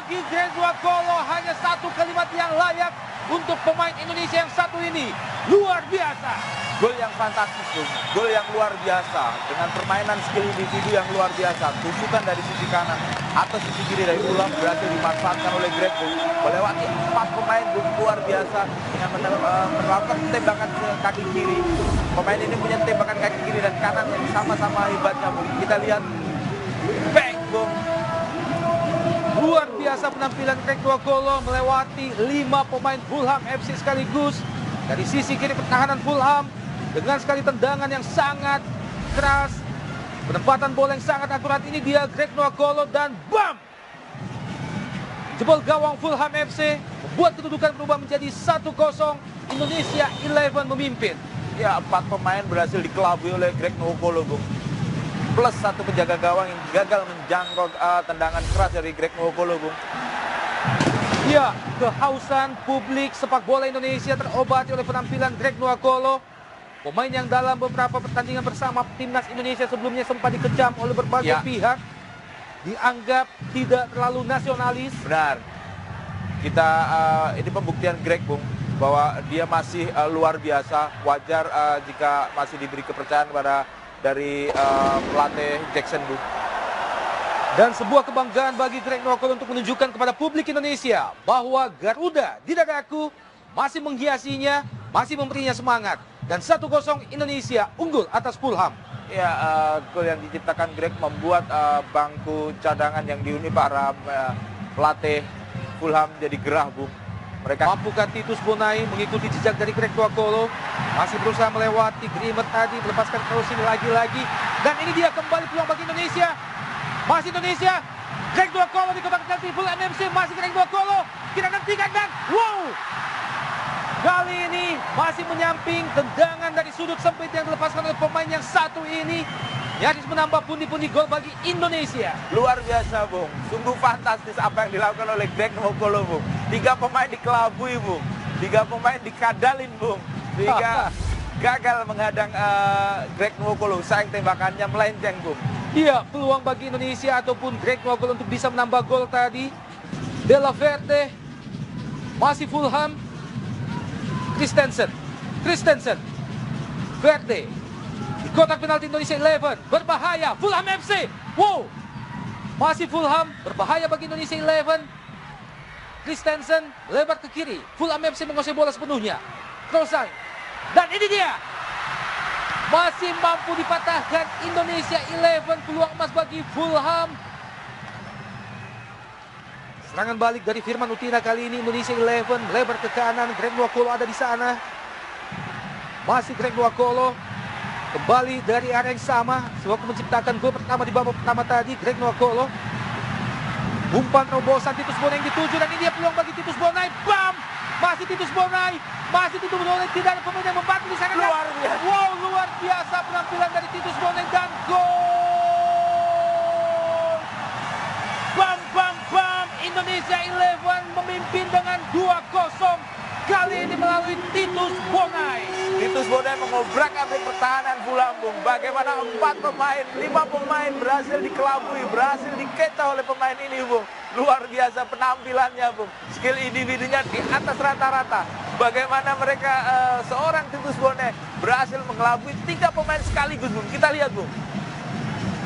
bagi Greg Nwokolo, hanya satu kalimat yang layak untuk pemain Indonesia yang satu ini. Luar biasa. Gol yang fantastis, Bung. Gol yang luar biasa. Dengan permainan skill individu yang luar biasa. Tusukan dari sisi kanan atau sisi kiri dari Fulham berhasil dimanfaatkan oleh Greg, Bung. Melewati 4 pemain, Bung. Luar biasa. Dengan melakukan tembakan ke kaki kiri. Pemain ini punya tembakan kaki kiri dan kanan yang sama-sama hebatnya, Bung. Kita lihat. Bang, Bung. Luar biasa penampilan Greg Nwokolo, melewati 5 pemain Fulham FC sekaligus. Dari sisi kiri pertahanan Fulham, dengan sekali tendangan yang sangat keras, penempatan bola yang sangat akurat, ini dia Greg Nwokolo dan bam! Jebol gawang Fulham FC, membuat kedudukan berubah menjadi 1-0, Indonesia 11 memimpin. Ya, 4 pemain berhasil dikelabui oleh Greg Nwokolo, Bung. Plus 1 penjaga gawang yang gagal menjangkau tendangan keras dari Greg Nwokolo, Bung. Ya, kehausan publik sepak bola Indonesia terobati oleh penampilan Greg Nwokolo. Pemain yang dalam beberapa pertandingan bersama timnas Indonesia sebelumnya sempat dikecam oleh berbagai pihak. Dianggap tidak terlalu nasionalis. Benar. Kita ini pembuktian Greg, Bung, bahwa dia masih luar biasa. Wajar jika masih diberi kepercayaan dari pelatih Jackson, Bung. Dan sebuah kebanggaan bagi Greg Nwokolo untuk menunjukkan kepada publik Indonesia bahwa Garuda di dadaku masih menghiasinya, masih memberinya semangat. Dan 1-0 Indonesia unggul atas Fulham. Ya, gol yang diciptakan Greg membuat bangku cadangan yang dihuni para pelatih Fulham jadi gerah, Bung. Mereka mampukah Titus Bonai mengikuti jejak dari Greg Nwokolo, masih berusaha melewati Grimet tadi, melepaskan crossing lagi-lagi. Dan ini dia kembali peluang bagi Indonesia. Masih Indonesia, Greg Nwokolo di kotak penalti Fulham FC, masih Greg Nwokolo, kita nantikan dan wow! Kali ini masih menyamping tendangan dari sudut sempit yang dilepaskan oleh pemain yang satu ini. Nyaris menambah pundi-pundi gol bagi Indonesia. Luar biasa, Bung. Sungguh fantastis apa yang dilakukan oleh Greg Nwokolo, Bung. 3 pemain dikelabui, Bung. 3 pemain dikadalin, Bung. Sehingga gagal menghadang Greg Nwokolo. Sayang tembakannya melenceng, Bung. Iya, peluang bagi Indonesia ataupun Greg Nwokolo untuk bisa menambah gol tadi. Della Verde, masih Fulham. Christensen, Verde, di kotak penalti Indonesia 11, berbahaya, Fulham FC, wow, masih Fulham, berbahaya bagi Indonesia 11, Christensen, lebar ke kiri, Fulham FC menguasai bola sepenuhnya, crossing, dan ini dia, masih mampu dipatahkan Indonesia 11, peluang emas bagi Fulham. Serangan balik dari Firman Utina kali ini Indonesia 11 melebar ke kanan. Greg Nwokolo ada di sana. Masih Greg Nwokolo kembali dari area yang sama sewaktu menciptakan gol pertama di babak pertama tadi. Greg Nwokolo, umpan terobosan Titus Bonai yang dituju dan ini dia peluang bagi Titus Bonai. Bam! Masih Titus Bonai, tidak ada pemain yang membantu di sana. Luar biasa. Wow, luar biasa penampilan dari Titus Bonai dan gol. Bam, bam, bam. Indonesia 11 memimpin dengan 2-0. Kali ini melalui Titus Bonai. Titus Bonai mengobrak-abrik pertahanan Fulham, Bung. Bagaimana 4 pemain, 5 pemain berhasil dikelabui, berhasil dikecoh oleh pemain ini, Bung. Luar biasa penampilannya, Bung. Skill individunya di atas rata-rata. Bagaimana mereka, seorang Titus Bonai berhasil mengelabui 3 pemain sekaligus, Bung. Kita lihat, Bung.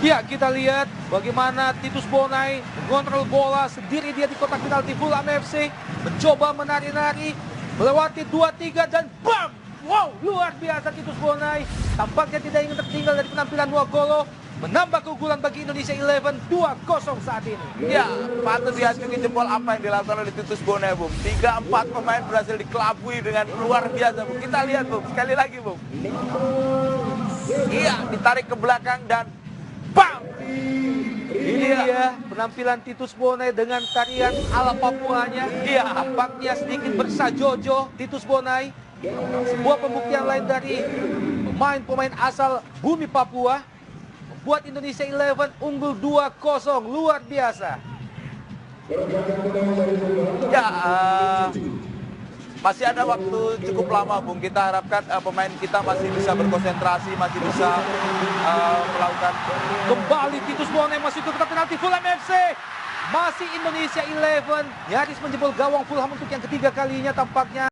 Ya, kita lihat bagaimana Titus Bonai mengontrol bola sendiri dia di kotak penalti Fulham FC. Mencoba menari-nari, melewati 2-3 dan bam! Wow, luar biasa Titus Bonai. Tampaknya tidak ingin tertinggal dari penampilan Nwokolo. Menambah keunggulan bagi Indonesia 11, 2-0 saat ini. Ya, patut diacungi jempol apa yang dilakukan oleh Titus Bonai, Bung. 3-4 pemain berhasil dikelabui dengan luar biasa, Bung. Kita lihat, Bung. Sekali lagi, Bung. Iya, ditarik ke belakang dan bam! Ini dia penampilan Titus Bonai dengan tarian ala Papuanya. Iya, tampaknya sedikit bersajojo Titus Bonai. Sebuah pembuktian lain dari pemain-pemain asal bumi Papua membuat Indonesia 11 unggul 2-0. Luar biasa. Ya, masih ada waktu cukup lama, Bung. Kita harapkan pemain kita masih bisa berkonsentrasi, masih bisa melakukan. Kembali Titus Bonai masuk ke kotak penalti Fulham FC. Masih Indonesia 11, nyaris menjebol gawang Fulham untuk yang ketiga kalinya tampaknya.